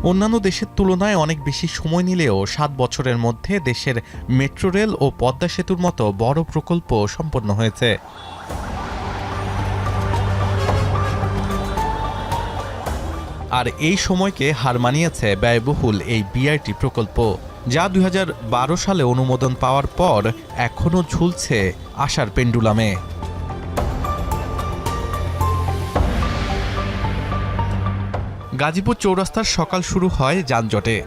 অন্যান্য দেশের তুলনায় অনেক বেশি সময় নিলেও ৭ বছরের মধ্যে দেশের মেট্রো রেল ও পদ্মা সেতুর মতো বড় প্রকল্প সম্পন্ন হয়েছে। আর এই সময়কে হার মানিয়েছে ব্যয়বহুল এই বিআরটি প্রকল্প, যা ২০১২ সালে অনুমোদন পাওয়ার পর এখনও ঝুলছে আশার পেন্ডুলামে। গাজীপুর চৌরাস্তার সকাল শুরু হয় যানজটে।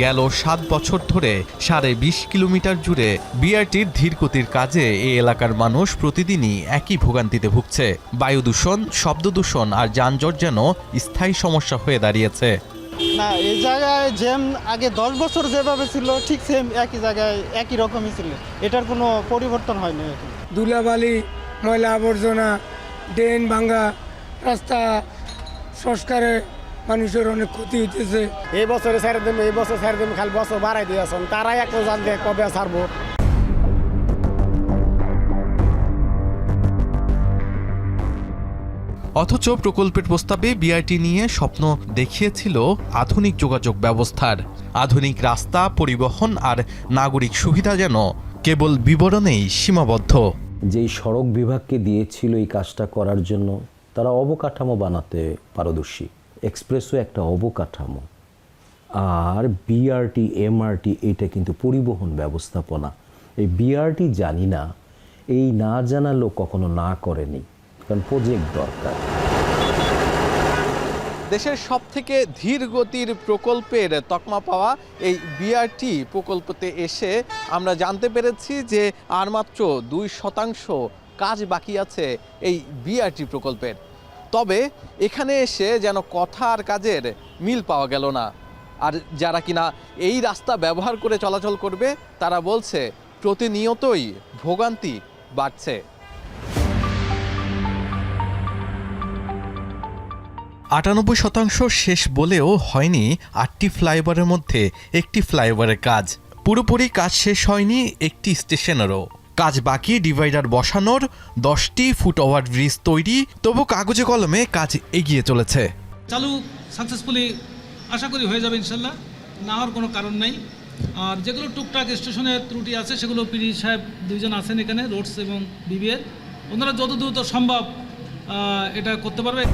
গেল ৭ বছর ধরে ২.৫ কিলোমিটার জুড়ে বিআরটির ধীরগতির কাজে এই এলাকার মানুষ প্রতিদিনই একই ভোগান্তিতে ভুগছে। বায়ু দূষণ, শব্দ দূষণ আর যানজট যেন স্থায়ী সমস্যা হয়ে দাঁড়িয়েছে। না, এই জায়গায় জ্যাম আগে 10 বছর যেভাবে ছিল ঠিক সেম একই জায়গায় একই রকমই ছিল, এটার কোনো পরিবর্তন হয়নি। ধুলাবালি, ময়লা আবর্জনা, ড্রেন ভাঙা, রাস্তা সংস্কারে মানুষের অনেক ক্ষতি হইতেছে। এই বছরে ছেড়ে দেবো, এই বছর ছেড়ে দেবো, খালি বছর বাড়াই দিয়েছেন, তারাই একটা জানবে কবে ছাড়বো। অথচ প্রকল্পের প্রস্তাবে বিআরটি নিয়ে স্বপ্ন দেখিয়েছিল আধুনিক যোগাযোগ ব্যবস্থার। আধুনিক রাস্তা, পরিবহন আর নাগরিক সুবিধা যেন কেবল বিবরণেই সীমাবদ্ধ। যেই সড়ক বিভাগকে দিয়েছিল এই কাজটা করার জন্য, তারা অবকাঠামো বানাতে পারদর্শী। এক্সপ্রেসও একটা অবকাঠামো, আর বিআরটি, এমআরটি এটা কিন্তু পরিবহন ব্যবস্থাপনা। এই বিআরটি জানি না, এই না জানা লোক কখনো না করেনি, কারণ প্রজেক্ট দরকার। দেশের সবথেকে ধীর গতির প্রকল্পের তকমা পাওয়া এই বিআরটি প্রকল্পতে এসে আমরা জানতে পেরেছি যে আর মাত্র 2% কাজ বাকি আছে এই বিআরটি প্রকল্পের। তবে এখানে এসে যেন কথা আর কাজের মিল পাওয়া গেল না। আর যারা কিনা এই রাস্তা ব্যবহার করে চলাচল করবে তারা বলছে প্রতিনিয়তই ভোগান্তি বাড়ছে। 98% শেষ বলেও হয়নি 8টি ফ্লাইওভারের মধ্যে একটি ফ্লাইওভারের কাজ। পুরোপুরি কাজ শেষ হয়নি একটি স্টেশনেরও। কাজ বাকি ডিভাইডার বসানোর, 10টি ফুট ওভার ব্রিজ তৈরি, তবু কাগজে কলমে কাজ এগিয়ে চলেছে। চালু সাকসেসফুলি আশা করি হয়ে যাবে ইনশাল্লাহ, না হওয়ার কোনো কারণ নাই। আর যেগুলো টুকটাক স্টেশনের ত্রুটি আছে সেগুলো পিডি সাহেব 2 জন আছেন এখানে, রোডস এবং বিবিএর, ওনারা যত দ্রুত সম্ভব এটা করতে পারবে।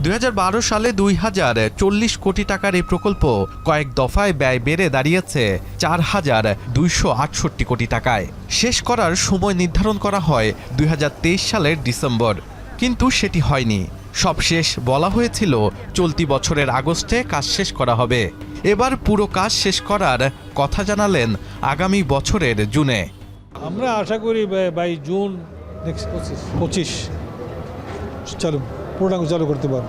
2012 সালে 2040 কোটি টাকার এই প্রকল্প কয়েক দফায় ব্যয় বেড়ে দাঁড়িয়েছে 4268 কোটি টাকায়। শেষ করার সময় নির্ধারণ করা হয় 2023 সালের ডিসেম্বর, কিন্তু সেটি হয়নি। সবশেষ বলা হয়েছিল চলতি বছরের আগস্টে কাজ শেষ করা হবে। এবার পুরো কাজ শেষ করার কথা জানালেন আগামী বছরের জুনে। আমরা আশা করি বাই জুন নেক্সট 25 চালু করতে পারব।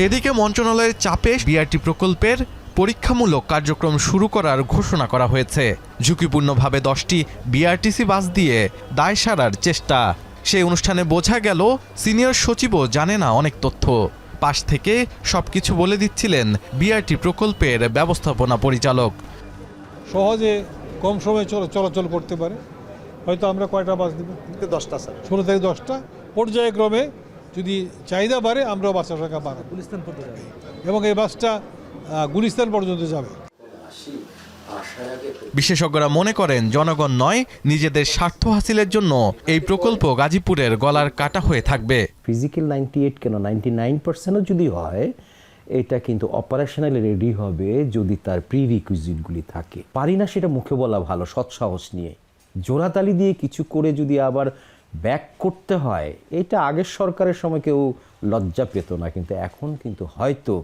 এদিকে মন্ত্রণালয়ের চাপে বিআরটি প্রকল্পের পরীক্ষামূলক কার্যক্রম শুরু করার ঘোষণা করা হয়েছে। ঝুঁকিপূর্ণভাবে 10টি বিআরটিসি বাস দিয়ে দায় সারার চেষ্টা। সেই অনুষ্ঠানে বোঝা গেল সিনিয়র সচিবও জানে না অনেক তথ্য। পাশ থেকে সবকিছু বলে দিচ্ছিলেন বিআরটি প্রকল্পের ব্যবস্থাপনা পরিচালক। সহজে কম সময়ে চলাচল করতে পারে। হয়তো আমরা কয়টা বাস দেব? 10টা স্যার, 16 থেকে 10টা। পর্যায়ক্রমে যদি চাহিদা বাড়ে আমরাও বাসের সংখ্যা বাড়াবো এবং এই বাসটা গুলিস্তান পর্যন্ত যাবে। বিশেষজ্ঞরা মনে করেন জনগণ নয়, নিজেদের স্বার্থ হাসিলের জন্য এই প্রকল্প গাজীপুরের গলার কাটা হয়ে থাকবে। ফিজিক্যাল 98 কেন 99%ও যদি হয়, এটা কিন্তু অপারেশনালি রেডি হবে যদি তার প্রিরিকুইজিটগুলি থাকে। পারি না সেটা মুখে বলা ভালো, সৎসাহস নিয়ে। জোড়াতালি দিয়ে কিছু করে যদি আবার ব্যাক করতে হয়, এটা আগের সরকারের সময় কেউ লজ্জা পেত না, কিন্তু এখন কিন্তু হয়তো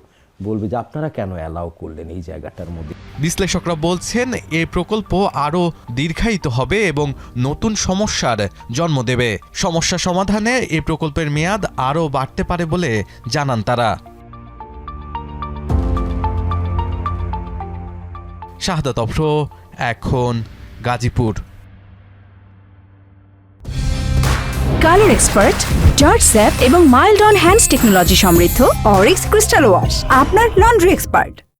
বলবে যে আপনারা কেন অ্যালাউ করলেন এই জায়গাটার মধ্যে। বিশ্লেষকরা বলছেন এই প্রকল্প আরও দীর্ঘায়িত হবে এবং নতুন সমস্যার জন্ম দেবে। সমস্যা সমাধানে এই প্রকল্পের মেয়াদ আরও বাড়তে পারে বলে জানান তারা। শাহাদাত অফ্র, এখন Gazipur. Colour expert, George sap এবং মাইল্ড অন হ্যান্ডস টেকনোলজি সমৃদ্ধ অরিক্স ক্রিস্টাল ওয়াশ, আপনার লন্ড্রি এক্সপার্ট।